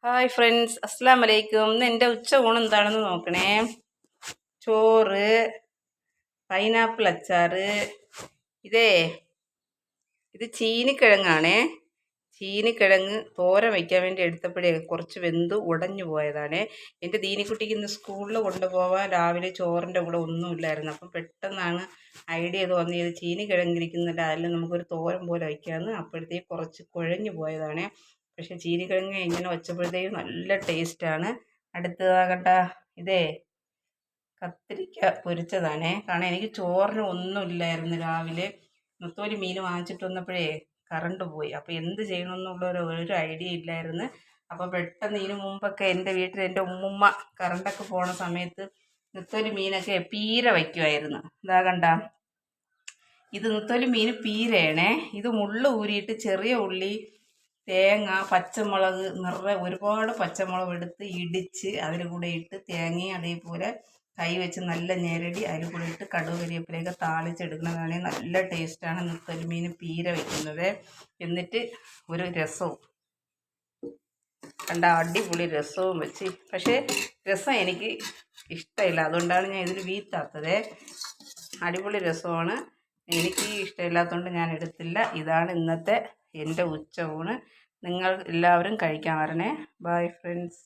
Hi friends, അസ്സാം വലൈക്കും. ഇന്ന് എൻ്റെ ഉച്ച ഊണ് എന്താണെന്ന് നോക്കണേ. ചോറ്, പൈനാപ്പിൾ അച്ചാറ്. ഇതേ ഇത് ചീനിക്കിഴങ്ങാണേ. ചീനിക്കിഴങ്ങ് തോരൻ വയ്ക്കാൻ വേണ്ടി എടുത്തപ്പോഴേ കുറച്ച് വെന്ത് ഉടഞ്ഞു പോയതാണേ. എൻ്റെ ദീനിക്കുട്ടിക്ക് ഇന്ന് സ്കൂളിൽ കൊണ്ടുപോകാൻ രാവിലെ ചോറിൻ്റെ കൂടെ ഒന്നുമില്ലായിരുന്നു. അപ്പം പെട്ടെന്നാണ് ഐഡിയ തോന്നിയത് ചീനിക്കിഴങ്ങിരിക്കുന്നില്ല, അതിൽ നമുക്കൊരു തോരൻ പോലെ വയ്ക്കാമെന്ന്. അപ്പോഴത്തേക്ക് കുറച്ച് കുഴഞ്ഞു പോയതാണേ. പക്ഷെ ചീനിക്കിഴങ്ങ് ഇങ്ങനെ വച്ചപ്പോഴത്തേക്കും നല്ല ടേസ്റ്റാണ്. അടുത്തതാകട്ട ഇതേ കത്തിരിക്ക പൊരിച്ചതാണേ. കാരണം എനിക്ക് ചോറിന് ഒന്നുമില്ലായിരുന്നു രാവിലെ. നെത്തോലി മീൻ വാങ്ങിച്ചിട്ട് വന്നപ്പോഴേ കറണ്ട് പോയി. അപ്പോൾ എന്ത് ചെയ്യണമെന്നുള്ള ഒരു ഐഡിയ ഇല്ലായിരുന്നു. അപ്പോൾ പെട്ടെന്ന് ഇതിനു മുമ്പൊക്കെ എൻ്റെ വീട്ടിൽ എൻ്റെ ഉമ്മുമ്മ കറണ്ടൊക്കെ പോണ സമയത്ത് നെത്തോലി മീനൊക്കെ പീര വയ്ക്കുമായിരുന്നു. ഇതാ കണ്ട, ഇത് നെത്തോലി മീൻ പീരയാണേ. ഇത് മുള്ള് ഊരിയിട്ട് ചെറിയ ഉള്ളി, തേങ്ങ, പച്ചമുളക്, ഒരുപാട് പച്ചമുളക് എടുത്ത് ഇടിച്ച് അതിൽ കൂടെ ഇട്ട് തേങ്ങയും അതേപോലെ കൈ വെച്ച് നല്ല ഞെരടി അതിൽ കൂടെ ഇട്ട് കടുക് കരിവേപ്പിലയൊക്കെ താളിച്ചെടുക്കുന്നതാണ്. നല്ല ടേസ്റ്റാണ് നെത്തോലി മീൻ പീര വയ്ക്കുന്നത്. എന്നിട്ട് ഒരു രസവും കണ്ട, അടിപൊളി രസവും വെച്ച്. പക്ഷേ രസം എനിക്ക് ഇഷ്ടമില്ല, അതുകൊണ്ടാണ് ഞാൻ ഇതിൽ വീത്താത്തത്. അടിപൊളി രസമാണ്, എനിക്ക് ഇഷ്ടമില്ലാത്തതുകൊണ്ട് ഞാൻ എടുത്തില്ല. ഇതാണ് ഇന്നത്തെ എൻ്റെ ഉച്ച ഊണ്. നിങ്ങൾ എല്ലാവരും കഴിക്കാൻ വരണേ. Bye friends.